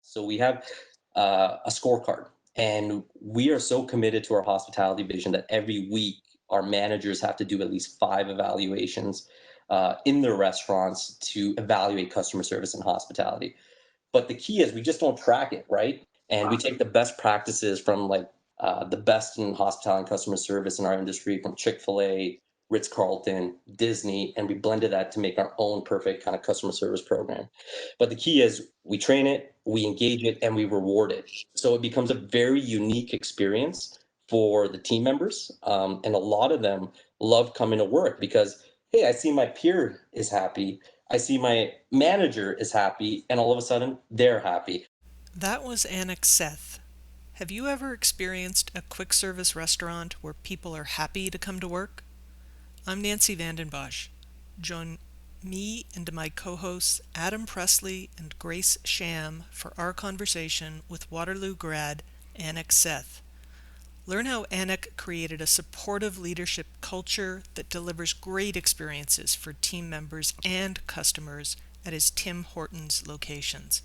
So we have a scorecard, and we are so committed to our hospitality vision that every week our managers have to do at least 5 evaluations in their restaurants to evaluate customer service and hospitality. But the key is we just don't track it, right? And we take the best practices from like the best in hospitality and customer service in our industry from Chick-fil-A, Ritz-Carlton, Disney, and we blended that to make our own perfect kind of customer service program. But the key is we train it, we engage it, and we reward it. So it becomes a very unique experience for the team members. And a lot of them love coming to work because, hey, I see my peer is happy. I see my manager is happy, and all of a sudden they're happy. That was Anik Seth. Have you ever experienced a quick service restaurant where people are happy to come to work? I'm Nancy Vandenbosch. Join me and my co-hosts Adam Presley and Grace Sham for our conversation with Waterloo grad Anik Seth. Learn how Anik created a supportive leadership culture that delivers great experiences for team members and customers at his Tim Hortons locations.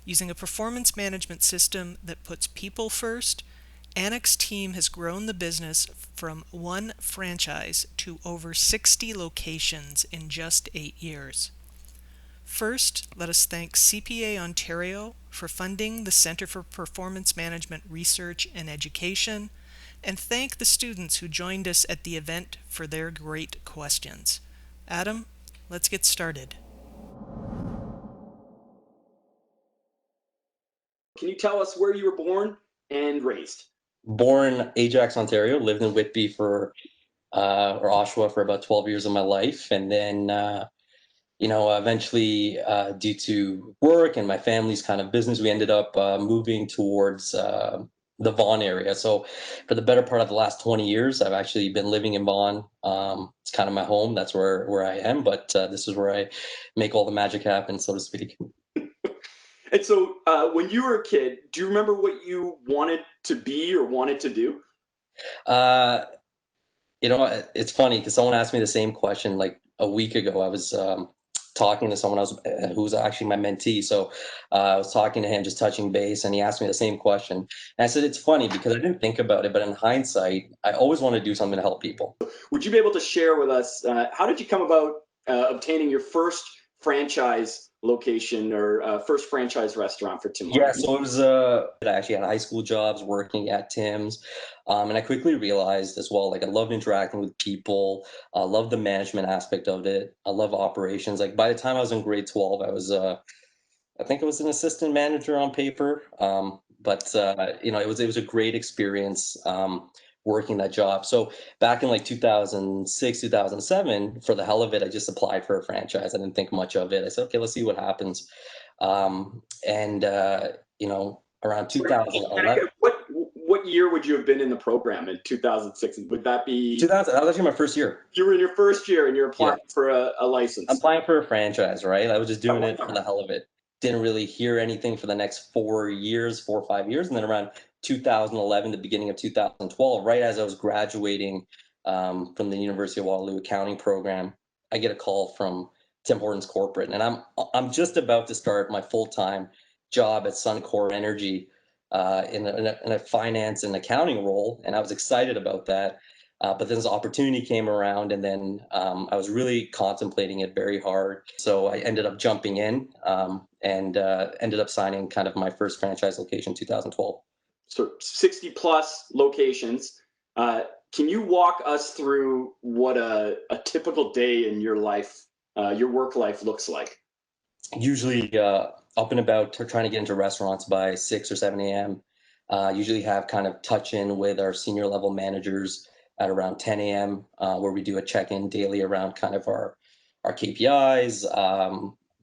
Using a performance management system that puts people first, Anik's team has grown the business from one franchise to over 60 locations in just 8 years. First, let us thank CPA Ontario for funding the Centre for Performance Management Research and Education, and thank the students who joined us at the event for their great questions. Adam, let's get started. Can you tell us where you were born and raised? Born Ajax, Ontario, lived in Whitby for or Oshawa for about 12 years of my life, and then eventually, due to work and my family's kind of business, we ended up moving towards the Vaughan area. So for the better part of the last 20 years, I've actually been living in Vaughan. It's kind of my home. That's where I am, but this is where I make all the magic happen, so to speak. And so, when you were a kid, do you remember what you wanted to be or wanted to do? Uh, it's funny because someone asked me the same question like a week ago. I was talking to someone else who was actually my mentee. So I was talking to him, just touching base, and he asked me the same question. And I said, it's funny because I didn't think about it, but in hindsight, I always want to do something to help people. Would you be able to share with us how did you come about obtaining your first franchise location or first franchise restaurant for Tim Yeah, Hortons? so it was I actually had high school jobs working at Tim's. And I quickly realized as well, like I loved interacting with people. I loved the management aspect of it. I love operations. Like by the time I was in grade 12, I think I was an assistant manager on paper. But it was a great experience working that job. So back in like 2006, 2007, for the hell of it, I just applied for a franchise. I didn't think much of it. I said, okay, let's see what happens. And around What, 2011, what year would you have been in the program in 2006? Would that be 2000, that was actually my first year. you were in your first year and you're Yeah, applying for a I'm license? applying for a franchise, right? I was just Oh, doing it for wow. the hell of it. Didn't really hear anything for the next 4 years, 4 or 5 years. And then around 2011, the beginning of 2012, right as I was graduating from the University of Waterloo accounting program, I get a call from Tim Hortons corporate. And I'm just about to start my full-time job at Suncor Energy in a finance and accounting role. And I was excited about that. But then this opportunity came around, and then I was really contemplating it very hard. So I ended up jumping in and ended up signing kind of my first franchise location, 2012. So 60 plus locations. Uh, can you walk us through what a typical day in your life, your work life looks like? Usually up and about, trying to get into restaurants by 6 or 7 a.m. Usually have kind of touch in with our senior level managers at around 10 a.m., where we do a check in daily around kind of our KPIs,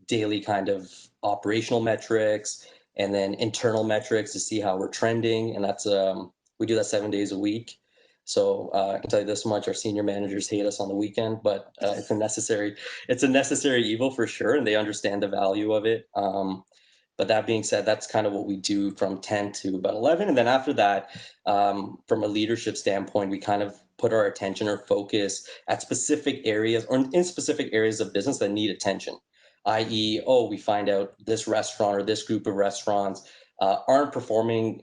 daily kind of operational metrics, and then internal metrics to see how we're trending. And that's we do that 7 days a week. So I can tell you this much: our senior managers hate us on the weekend, but it's a necessary evil for sure, and they understand the value of it. But that being said, that's kind of what we do from 10 to about 11. And then after that, from a leadership standpoint, we kind of put our attention or focus at specific areas or in specific areas of business that need attention. i.e., oh, we find out this restaurant or this group of restaurants aren't performing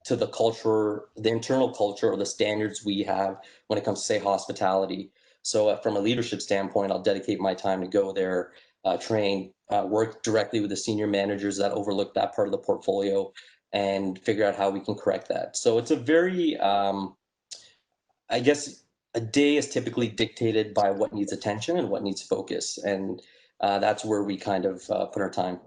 to the culture, the internal culture, or the standards we have when it comes to, say, hospitality. So, from a leadership standpoint, I'll dedicate my time to go there, train, work directly with the senior managers that overlook that part of the portfolio, and figure out how we can correct that. So, it's a very, I guess, a day is typically dictated by what needs attention and what needs focus, and that's where we kind of put our time.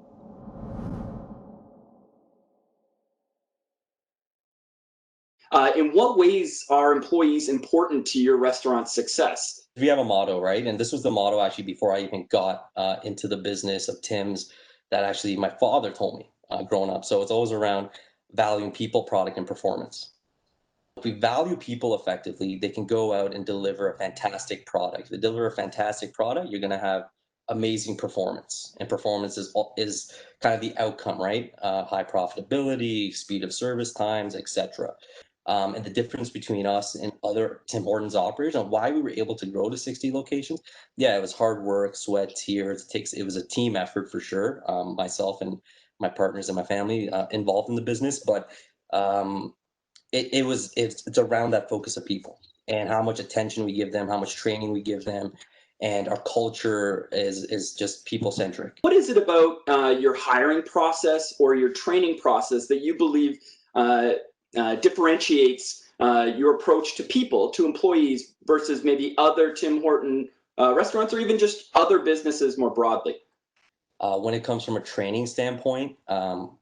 In what ways are employees important to your restaurant's success? We have a motto, right? And this was the motto actually before I even got into the business of Tim's, that actually my father told me growing up. So it's always around valuing people, product, and performance. If we value people effectively, they can go out and deliver a fantastic product. If they deliver a fantastic product, you're going to have amazing performance, and performance is kind of the outcome, right? High profitability, speed of service times, etc. And the difference between us and other Tim Hortons operators and why we were able to grow to 60 locations, yeah, it was hard work, sweat, tears. It was a team effort for sure. Myself and my partners and my family involved in the business, but um, it's around that focus of people and how much attention we give them, how much training we give them, and our culture is just people centric. What is it about your hiring process or your training process that you believe differentiates your approach to people, to employees, versus maybe other Tim Horton restaurants or even just other businesses more broadly? When it comes from a training standpoint,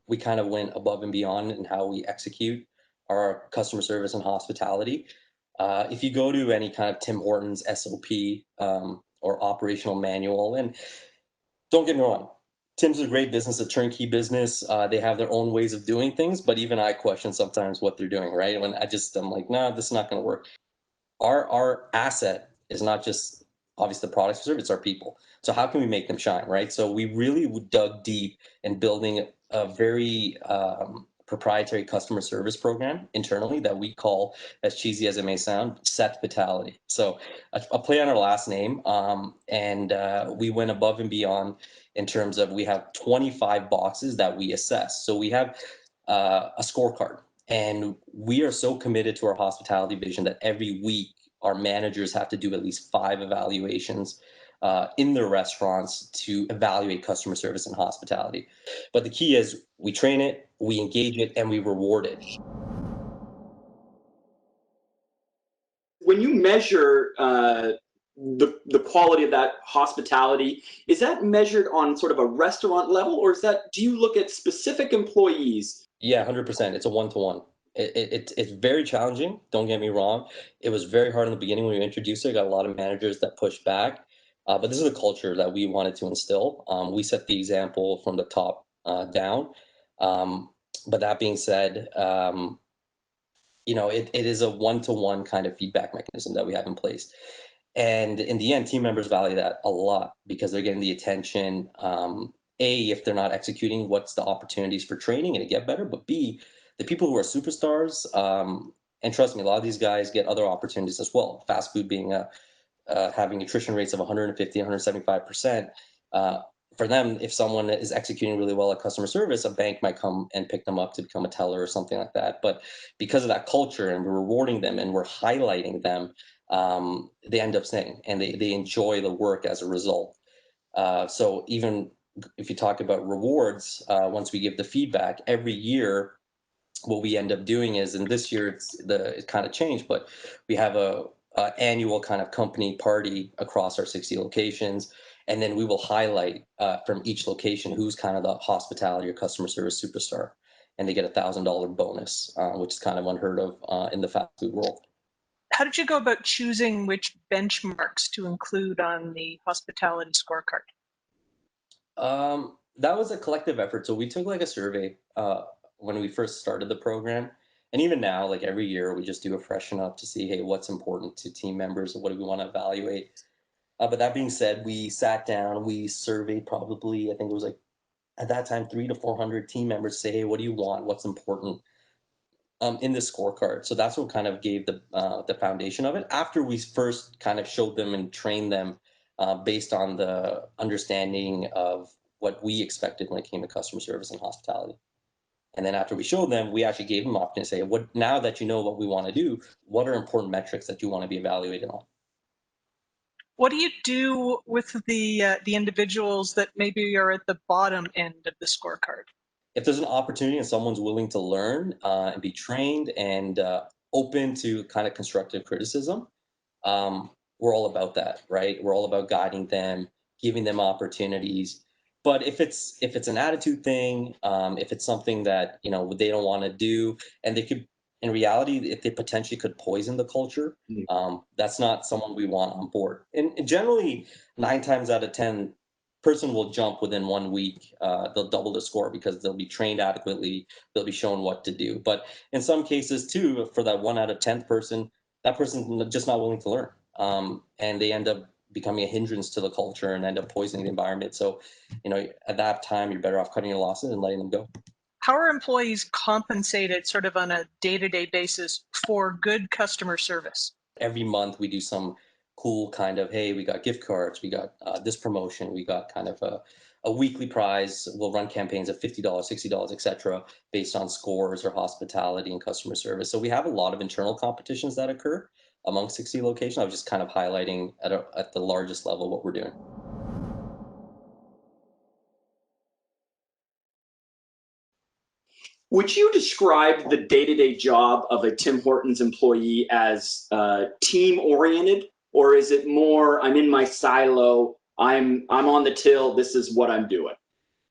we kind of went above and beyond in how we execute our customer service and hospitality. If you go to any kind of Tim Hortons SOP or operational manual, and don't get me wrong, Tim's a great business, a turnkey business. They have their own ways of doing things, but even I question sometimes what they're doing, right? When I'm like, no, this is not going to work. Our asset is not just obviously the products we serve, it's our people. So how can we make them shine, right? So we really dug deep in building a very proprietary customer service program internally that we call, as cheesy as it may sound, Seth Vitality. So a play on our last name, and we went above and beyond in terms of we have 25 boxes that we assess. So we have a scorecard, and we are so committed to our hospitality vision that every week our managers have to do at least 5 evaluations in their restaurants to evaluate customer service and hospitality. But the key is we train it, we engage it, and we reward it. When you measure the quality of that hospitality, is that measured on sort of a restaurant level, or is that, do you look at specific employees? Yeah, 100%. It's a one-to-one. It's very challenging. Don't get me wrong. It was very hard in the beginning when we introduced it. I got a lot of managers that pushed back, but this is a culture that we wanted to instill. We set the example from the top down. Um, but that being said, it is a one-to-one kind of feedback mechanism that we have in place. And in the end, team members value that a lot because they're getting the attention. A, if they're not executing, what's the opportunities for training and to get better? But B, the people who are superstars, and trust me, a lot of these guys get other opportunities as well. Fast food being having nutrition rates of 150, 175%. For them, if someone is executing really well at customer service, a bank might come and pick them up to become a teller or something like that. But because of that culture and we're rewarding them and we're highlighting them, they end up staying and they enjoy the work as a result. So even if you talk about rewards, once we give the feedback every year, what we end up doing is, and this year it kind of changed, but we have a annual kind of company party across our 60 locations, and then we will highlight from each location who's kind of the hospitality or customer service superstar, and they get $1,000 bonus, which is kind of unheard of in the fast food world. How did you go about choosing which benchmarks to include on the hospitality scorecard? That was a collective effort. So we took like a survey when we first started the program. And even now, like every year, we just do a freshen up to see, hey, what's important to team members and what do we want to evaluate. But that being said, we sat down, we surveyed probably, I think it was like at that time, 300 to 400 team members say, hey, what do you want? What's important in this scorecard? So that's what kind of gave the foundation of it. After we first kind of showed them and trained them based on the understanding of what we expected when it came to customer service and hospitality. And then after we showed them, we actually gave them option to say, what now that you know what we want to do, what are important metrics that you want to be evaluated on? What do you do with the individuals that maybe are at the bottom end of the scorecard? If there's an opportunity and someone's willing to learn and be trained and open to kind of constructive criticism, we're all about that, right? We're all about guiding them, giving them opportunities. But if it's an attitude thing, if it's something that they don't want to do, and they could, in reality, if they potentially could poison the culture, Mm. that's not someone we want on board. And generally, 9 times out of 10, person will jump within 1 week. They'll double the score because they'll be trained adequately. They'll be shown what to do. But in some cases, too, for that 1 out of 10th person, that person's just not willing to learn, and they end up becoming a hindrance to the culture and end up poisoning the environment. So, at that time, you're better off cutting your losses and letting them go. How are employees compensated sort of on a day-to-day basis for good customer service? Every month, we do some cool kind of, hey, we got gift cards, we got this promotion, we got kind of a weekly prize. We'll run campaigns of $50, $60, etc., based on scores or hospitality and customer service. So we have a lot of internal competitions that occur among 60 locations. I was just kind of highlighting at the largest level what we're doing. Would you describe the day-to-day job of a Tim Hortons employee as team-oriented, or is it more I'm in my silo, I'm on the till, this is what I'm doing?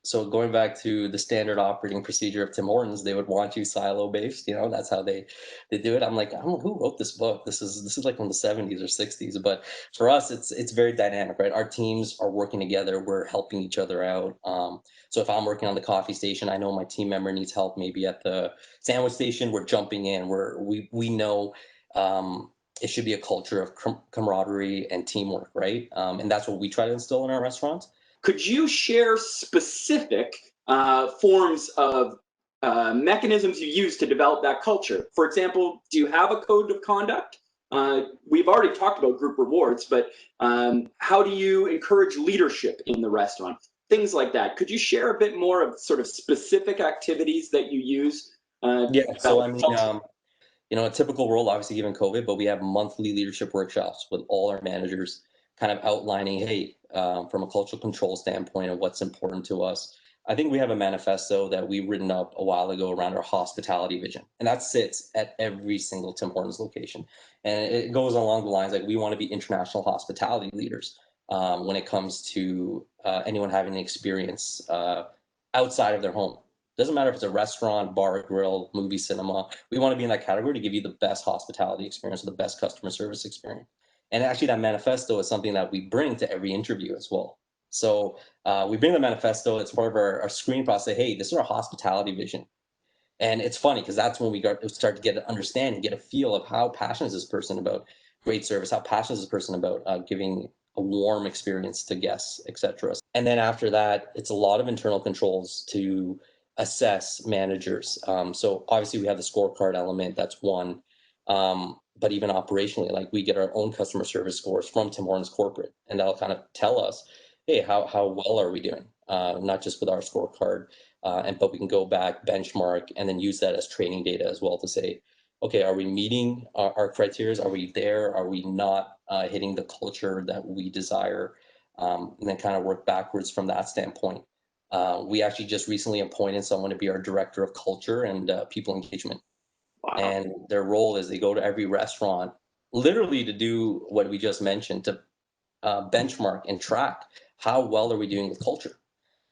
So going back to the standard operating procedure of Tim Hortons, they would want you silo based. That's how they do it. I'm like, I don't know who wrote this book. This is like from the 70s or 60s. But for us, it's very dynamic, right? Our teams are working together. We're helping each other out. So if I'm working on the coffee station, I know my team member needs help. Maybe at the sandwich station, we're jumping in. We know. It should be a culture of camaraderie and teamwork, right? And that's what we try to instill in our restaurants. Could you share specific forms of mechanisms you use to develop that culture? For example, do you have a code of conduct? We've already talked about group rewards, but how do you encourage leadership in the restaurant? Things like that. Could you share a bit more of sort of specific activities that you use? Yeah. To So I develop mean, culture? a typical role, obviously given COVID, but we have monthly leadership workshops with all our managers, kind of outlining, hey, from a cultural control standpoint of what's important to us. I think we have a manifesto that we've written up a while ago around our hospitality vision, and that sits at every single Tim Hortons location. And it goes along the lines like we want to be international hospitality leaders when it comes to anyone having an experience outside of their home. Doesn't matter if it's a restaurant, bar, grill, movie, cinema. We want to be in that category to give you the best hospitality experience or the best customer service experience. And actually, that manifesto is something that we bring to every interview as well. So we bring the manifesto. It's part of our screening process. Say, hey, this is our hospitality vision. And it's funny because that's when we start to get an understanding, get a feel of how passionate is this person about great service, how passionate is this person about giving a warm experience to guests, etc. And then after that, it's a lot of internal controls to assess managers. So obviously we have the scorecard element, that's one. But even operationally, like we get our own customer service scores from Tim Hortons corporate, and that'll kind of tell us, hey, how well are we doing? Not just with our scorecard, but we can go back, benchmark, and then use that as training data as well to say, okay, are we meeting our criteria? Are we there? Are we not hitting the culture that we desire? And then kind of work backwards from that standpoint. We actually just recently appointed someone to be our director of culture and people engagement. Wow. And their role is they go to every restaurant, literally to do what we just mentioned, to benchmark and track how well are we doing with culture.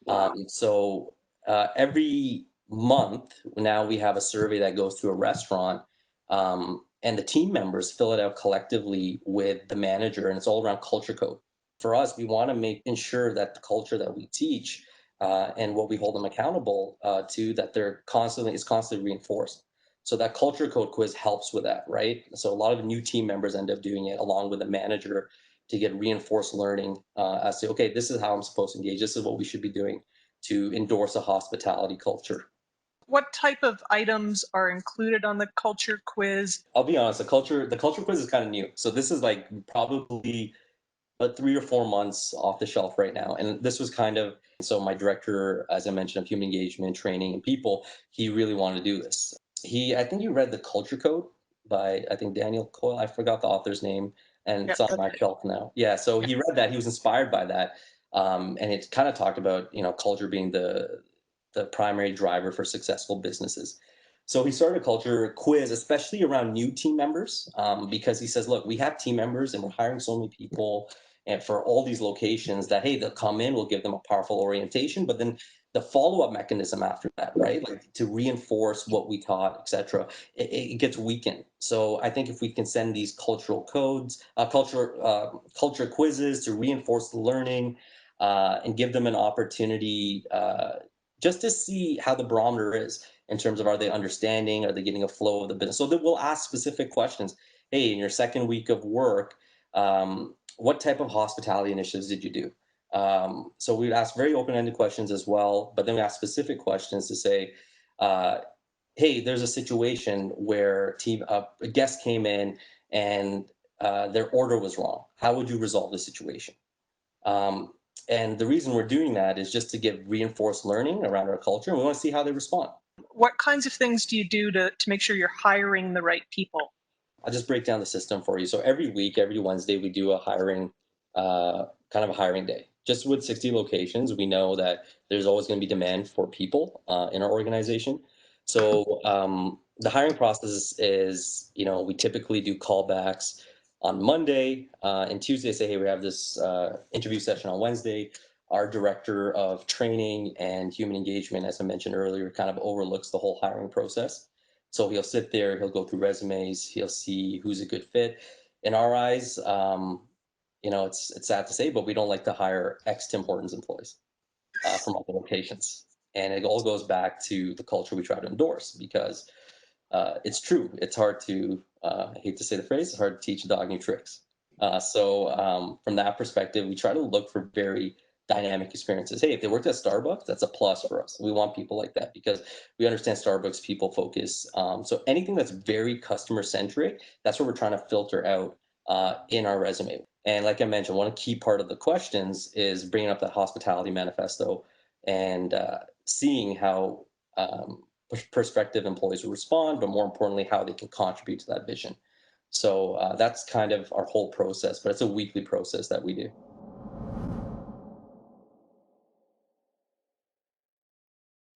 Wow. So every month now we have a survey that goes to a restaurant, and the team members fill it out collectively with the manager, and it's all around culture code. For us, we want to make ensure that the culture that we teach and what we hold them accountable to, that they're constantly is constantly reinforced. So that culture code quiz helps with that, right? So a lot of new team members end up doing it along with the manager to get reinforced learning as to, okay, this is how I'm supposed to engage. This is what we should be doing to endorse a hospitality culture. What type of items are included on the culture quiz? I'll be honest, the culture quiz is kind of new. So this is like probably but 3 or 4 months off the shelf right now. And this was kind of, so my director, as I mentioned, of human engagement, training, and people, he really wanted to do this. I think you read The Culture Code by, I think, Daniel Coyle. I forgot the author's name, and Yep, it's on that's my right. shelf now. Yeah, so Yep. he read that. He was inspired by that. And it kind of talked about, culture being the primary driver for successful businesses. So he started a culture quiz, especially around new team members, because he says, look, we have team members and we're hiring so many people and for all these locations that, hey, they'll come in, we'll give them a powerful orientation, but then the follow-up mechanism after that, right? Like to reinforce what we taught, etc., it gets weakened. So I think if we can send these cultural codes, culture quizzes to reinforce the learning, and give them an opportunity just to see how the barometer is in terms of, are they understanding, are they getting a flow of the business? So that we'll ask specific questions. Hey, in your second week of work, what type of hospitality initiatives did you do? So we'd ask very open-ended questions as well, but then we ask specific questions to say, uh, hey, there's a situation where a guest came in and their order was wrong. How would you resolve the situation? Um, and the reason we're doing that is just to get reinforced learning around our culture, and we want to see how they respond. What kinds of things do you do to make sure you're hiring the right people? I'll just break down the system for you. So every week, every Wednesday, we do a hiring, kind of a hiring day. Just with 60 locations, we know that there's always going to be demand for people in our organization. So the hiring process is, we typically do callbacks on Monday and Tuesday. Say, hey, we have this interview session on Wednesday. Our director of training and human engagement, as I mentioned earlier, kind of overlooks the whole hiring process. So he'll sit there, he'll go through resumes, he'll see who's a good fit. In our eyes, it's sad to say, but we don't like to hire ex Tim Hortons employees from other locations. And it all goes back to the culture we try to endorse because it's true. It's hard to, I hate to say the phrase, it's hard to teach a dog new tricks. So from that perspective, we try to look for very dynamic experiences. Hey, if they worked at Starbucks, that's a plus for us. We want people like that because we understand Starbucks people focus. So anything that's very customer centric, that's what we're trying to filter out in our resume. And like I mentioned, one key part of the questions is bringing up that hospitality manifesto and seeing how prospective employees will respond, but more importantly, how they can contribute to that vision. So that's kind of our whole process, but it's a weekly process that we do.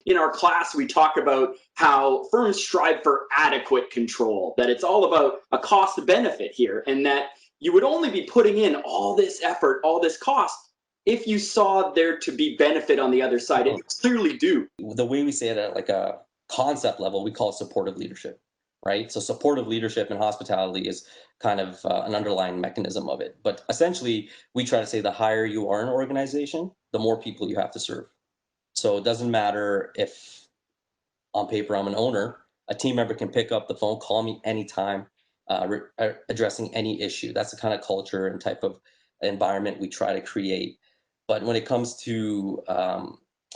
In our class, we talk about how firms strive for adequate control, that it's all about a cost benefit here, and that you would only be putting in all this effort, all this cost, if you saw there to be benefit on the other side. And you clearly do. The way we say it at like a concept level, we call it supportive leadership, right? So supportive leadership in hospitality is kind of an underlying mechanism of it. But essentially, we try to say the higher you are in an organization, the more people you have to serve. So it doesn't matter if on paper I'm an owner, a team member can pick up the phone, call me anytime, addressing any issue. That's the kind of culture and type of environment we try to create. But when it comes to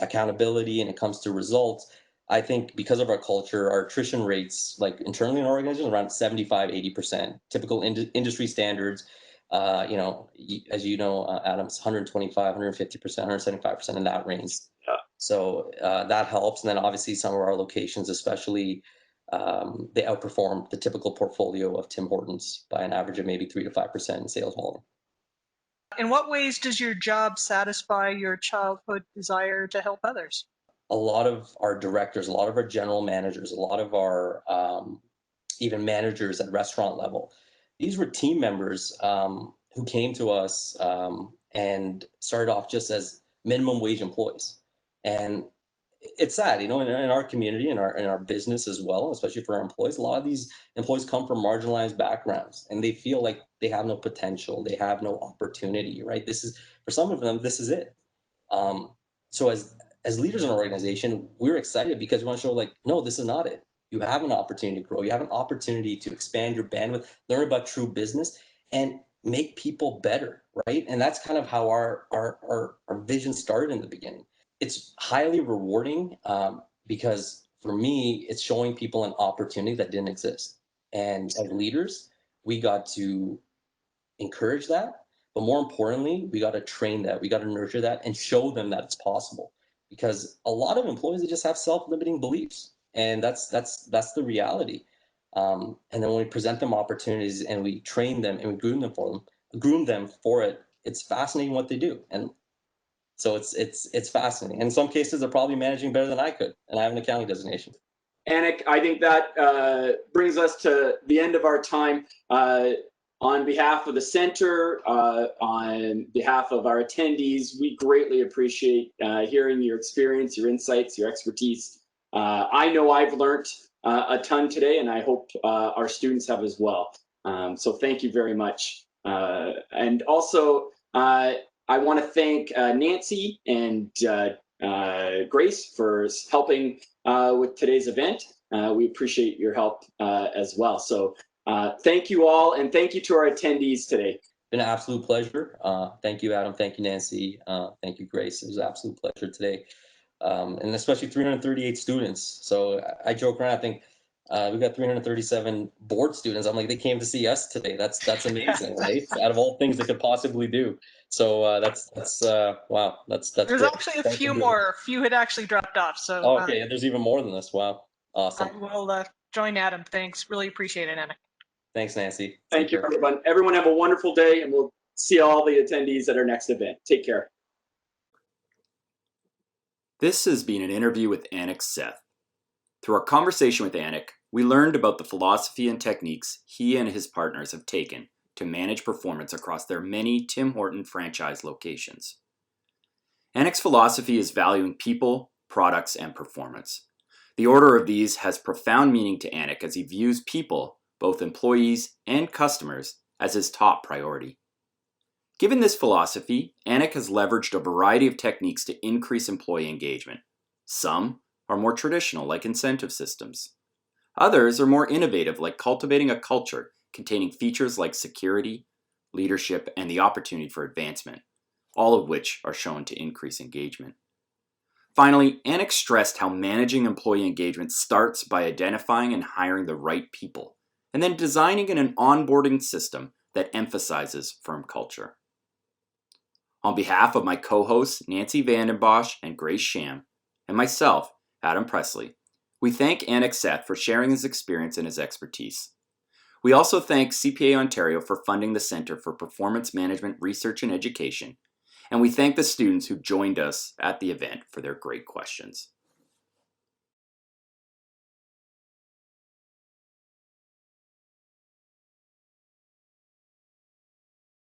accountability and it comes to results, I think because of our culture, our attrition rates, like internally in our organization, around 75, 80%, typical industry standards. As you know, Adam's 125, 150%, 175% in that range. So that helps. And then obviously some of our locations, especially, they outperform the typical portfolio of Tim Hortons by an average of maybe 3 to 5% in sales volume. In what ways does your job satisfy your childhood desire to help others? A lot of our directors, a lot of our general managers, a lot of our even managers at restaurant level, these were team members who came to us and started off just as minimum wage employees. And it's sad, in our community, in our business as well, especially for our employees. A lot of these employees come from marginalized backgrounds, and they feel like they have no potential, they have no opportunity. Right? This is for some of them. This is it. Um, so as leaders in our organization, we're excited because we want to show like, no, this is not it. You have an opportunity to grow. You have an opportunity to expand your bandwidth, learn about true business, and make people better. Right? And that's kind of how our vision started in the beginning. It's highly rewarding because for me, it's showing people an opportunity that didn't exist. And as leaders, we got to encourage that, But more importantly, we got to train that, we got to nurture that, and show them that it's possible. Because a lot of employees, they just have self-limiting beliefs, and that's the reality. And then when we present them opportunities and we train them and we groom them for it, it's fascinating what they do. And so it's fascinating. And in some cases, they're probably managing better than I could, and I have an accounting designation. Anik, I think that brings us to the end of our time. On behalf of the center, on behalf of our attendees, we greatly appreciate hearing your experience, your insights, your expertise. I know I've learned a ton today, and I hope our students have as well. So thank you very much. And also, I want to thank Nancy and Grace for helping with today's event. We appreciate your help as well. So thank you all, and thank you to our attendees today. It's been an absolute pleasure. Thank you, Adam. Thank you, Nancy. Thank you, Grace. It was an absolute pleasure today. And especially 338 students. So I joke around, I think we've got 337 board students. I'm like, they came to see us today. That's amazing, right? Out of all things they could possibly do. So that's wow. That's There's great. actually a Thanks few for more. A few had actually dropped off. So Oh, okay, there's even more than this. Wow. Awesome. I will join Adam. Thanks. Really appreciate it, Anik. Thanks, Nancy. Thank you, everyone. Everyone have a wonderful day, and we'll see all the attendees at our next event. Take care. This has been an interview with Anik Seth. Through our conversation with Anik, we learned about the philosophy and techniques he and his partners have taken to manage performance across their many Tim Horton franchise locations. Anik's philosophy is valuing people, products, and performance. The order of these has profound meaning to Anik as he views people, both employees and customers, as his top priority. Given this philosophy, Anik has leveraged a variety of techniques to increase employee engagement. Some are more traditional, like incentive systems. Others are more innovative, like cultivating a culture containing features like security, leadership, and the opportunity for advancement, all of which are shown to increase engagement. Finally, Anik stressed how managing employee engagement starts by identifying and hiring the right people, and then designing an onboarding system that emphasizes firm culture. On behalf of my co-hosts Nancy Vanden Bosch and Grace Sham, and myself, Adam Presley, we thank Anik Seth for sharing his experience and his expertise. We also thank CPA Ontario for funding the Centre for Performance Management Research and Education, and we thank the students who joined us at the event for their great questions.